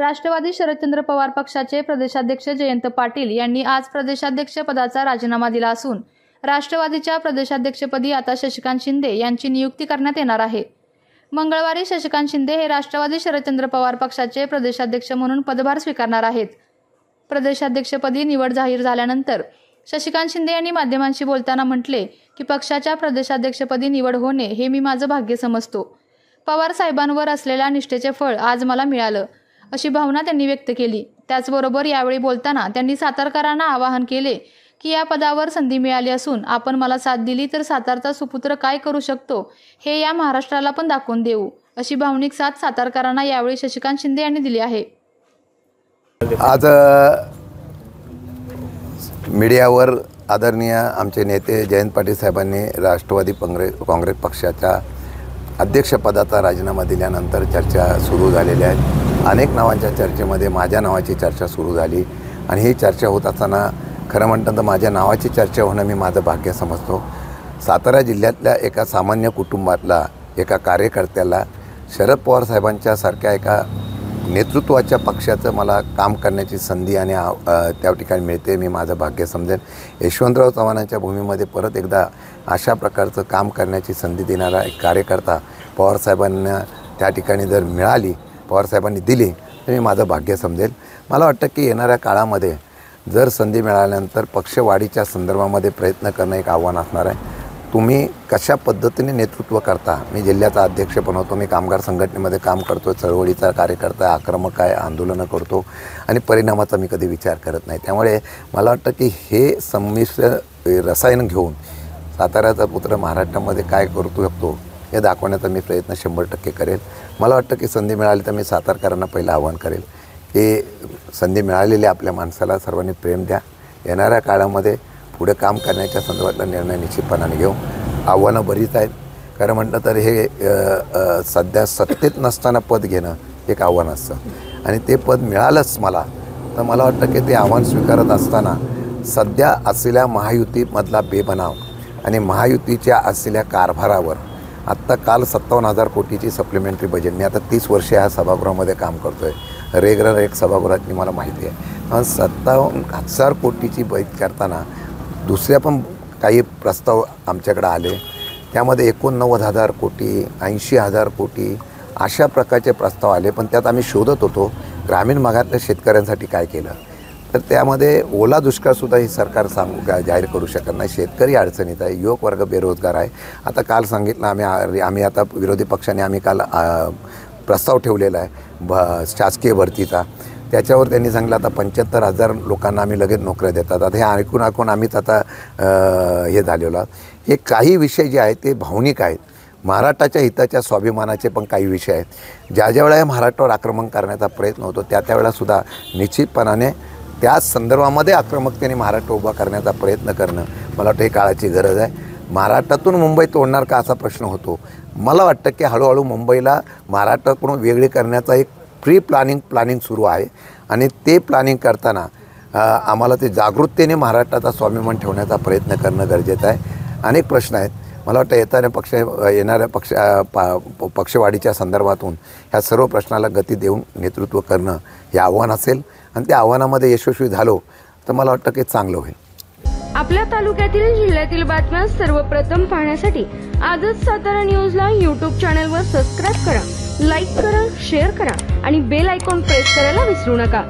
राष्ट्रवादी शरदचंद्र पवार पक्षाचे प्रदेशाध्यक्ष जयंत पाटील यांनी आज प्रदेशाध्यक्ष पदाचा राजीनामा दिला असून राष्ट्रवादीच्या प्रदेशाध्यक्षपदी आता शशिकांत शिंदे यांची नियुक्ती करण्यात येणार आहे। मंगळवारी शशिकांत शिंदे हे राष्ट्रवादी शरदचंद्र पवार पक्षाचे प्रदेशाध्यक्ष म्हणून पदभार स्वीकारणार आहेत। प्रदेशाध्यक्षपदी निवड जाहीर झाल्यानंतर शशिकांत शिंदे यांनी माध्यमांशी बोलताना म्हटले की पक्षाच्या प्रदेशाध्यक्षपदी निवड होणे हे मी माझं भाग्य समजतो। पवार साहेबांवर असलेल्या निष्ठेचे फळ आज मला मिळालं अशी भावना त्यांनी व्यक्त केली। त्याचबरोबर यावेळी बोलताना त्यांनी सातारकरांना आवाहन केले की या पदावर संधी मिळाली असून आपण मला साथ दिली तर सातारचा सुपुत्र काय करू शकतो हे या महाराष्ट्राला पण दाखवून देऊ अशी भावनिक साथ सातारकरांना यावेळी शशिकांत शिंदे यांनी दिली आहे। आज मीडियावर आदरणीय आमचे नेते जयंत पाटील साहेबांनी राष्ट्रवादी काँग्रेस पक्षाच्या अध्यक्षपदाचा राजीनामा दिल्यानंतर चर्चा सुरू झालेली आहे। अनेक नावांच्या चर्चेमध्ये माझ्या नावाची चर्चा सुरू झाली आणि ही चर्चा होत असताना खरं म्हणतं तर माझ्या नावाची चर्चा होणं मी माझं भाग्य समजतो। सातारा जिल्ह्यातल्या एका सामान्य कुटुंबातला एका कार्यकर्त्याला शरद पवार साहेबांच्या सारख्या एका नेतृत्वाच्या पक्षाचं मला काम करण्याची संधी आणि त्या ठिकाणी मिळते, मी माझं भाग्य समजेन। यशवंतराव चव्हाणांच्या भूमीमध्ये परत एकदा अशा प्रकारचं काम करण्याची संधी देणारा एक कार्यकर्ता पवारसाहेबांना त्या ठिकाणी जर मिळाली, पवारसाहेबांनी दिली तर मी माझं भाग्य समजेल। मला वाटतं की येणाऱ्या काळामध्ये जर संधी मिळाल्यानंतर पक्षवाढीच्या संदर्भामध्ये प्रयत्न करणं एक आव्हान असणार आहे। तुम्ही कशा पद्धतीने नेतृत्व करता, मी जिल्ह्याचा अध्यक्ष पण होतो, मी कामगार संघटनेमध्ये काम करतो, चळवळीचा कार्यकर्ता आहे, आक्रमक आहे, आंदोलनं करतो आणि परिणामाचा मी कधी विचार करत नाही। त्यामुळे मला वाटतं की हे संमिश्र रसायन घेऊन साताऱ्याचा पुत्र महाराष्ट्रामध्ये काय करू शकतो हे दाखवण्याचा मी प्रयत्न 100% करेल। मला वाटतं की संधी मिळाली तर मी सातारकरांना पहिलं आवाहन करेल की संधी मिळालेल्या आपल्या माणसाला सर्वांनी प्रेम द्या। येणाऱ्या काळामध्ये पुढे काम करण्याच्या संदर्भातला निर्णय निश्चितपणाने घेऊ। आव्हानं बरीच आहेत, खरं म्हटलं तर हे सध्या सत्तेत नसताना पद घेणं एक आव्हान असतं आणि ते पद मिळालंच मला तर मला वाटतं की ते आव्हान स्वीकारत असताना सध्या असलेल्या महायुतीमधला बेबनाव आणि महायुतीच्या असलेल्या कारभारावर आत्ता काल 57,000 कोटीची सप्लिमेंटरी बजेट, मी आता 30 वर्षे ह्या सभागृहामध्ये काम करतो आहे, रेग्युलर एक सभागृहातली मला माहिती आहे। 57,000 कोटीची बजेट करताना दुसऱ्या पण काही प्रस्ताव आमच्याकडे आले, त्यामध्ये 89,000 कोटी 80,000 कोटी अशा प्रकारचे प्रस्ताव आले। पण त्यात आम्ही शोधत होतो ग्रामीण भागातल्या शेतकऱ्यांसाठी काय केलं, तर त्यामध्ये ओला दुष्काळसुद्धा ही सरकार जाहीर करू शकत नाही। शेतकरी अडचणीत आहे, युवक वर्ग बेरोजगार आहे। आता काल सांगितलं आम्ही आता विरोधी पक्षाने आम्ही काल प्रस्ताव ठेवलेला आहे शासकीय भरतीचा, त्याच्यावर त्यांनी सांगितलं आता 75,000 लोकांना आम्ही लगेच नोकऱ्या देतात। आता हे ऐकून आम्हीच आता हे झालेलो आहोत। हे काही विषय जे आहेत ते भावनिक आहेत, महाराष्ट्राच्या हिताच्या स्वाभिमानाचे पण काही विषय आहेत। ज्या वेळेला महाराष्ट्रावर आक्रमण करण्याचा प्रयत्न होतो त्यावेळेलासुद्धा निश्चितपणाने त्या संदर्भामध्ये आक्रमकतेने महाराष्ट्र उभा करण्याचा प्रयत्न करणं मला वाटतं ही काळाची गरज आहे। महाराष्ट्रातून मुंबई तोडणार का असा प्रश्न होतो। मला वाटतं की हळूहळू मुंबईला महाराष्ट्राकडून वेगळी करण्याचा एक प्लॅनिंग सुरू आहे आणि ते प्लॅनिंग करताना आम्हाला ते जागृततेने महाराष्ट्राचा स्वाभिमान ठेवण्याचा प्रयत्न करणं गरजेचं आहे। अनेक प्रश्न आहेत, मला वाटतं येणाऱ्या पक्षवाढीच्या संदर्भातून ह्या सर्व प्रश्नाला गती देऊन नेतृत्व करणं हे आव्हान असेल आणि त्या आव्हानामध्ये यशस्वी झालो तर मला वाटतं की चांगलं होईल। आपल्या तालुक्यातील जिल्ह्यातील बातम्या सर्वप्रथम पाहण्यासाठी आजच सातारा न्यूजला YouTube चॅनलवर सबस्क्राईब करा, लाईक करा, शेअर करा आणि बेल आयकॉन प्रेस करायला विसरू नका।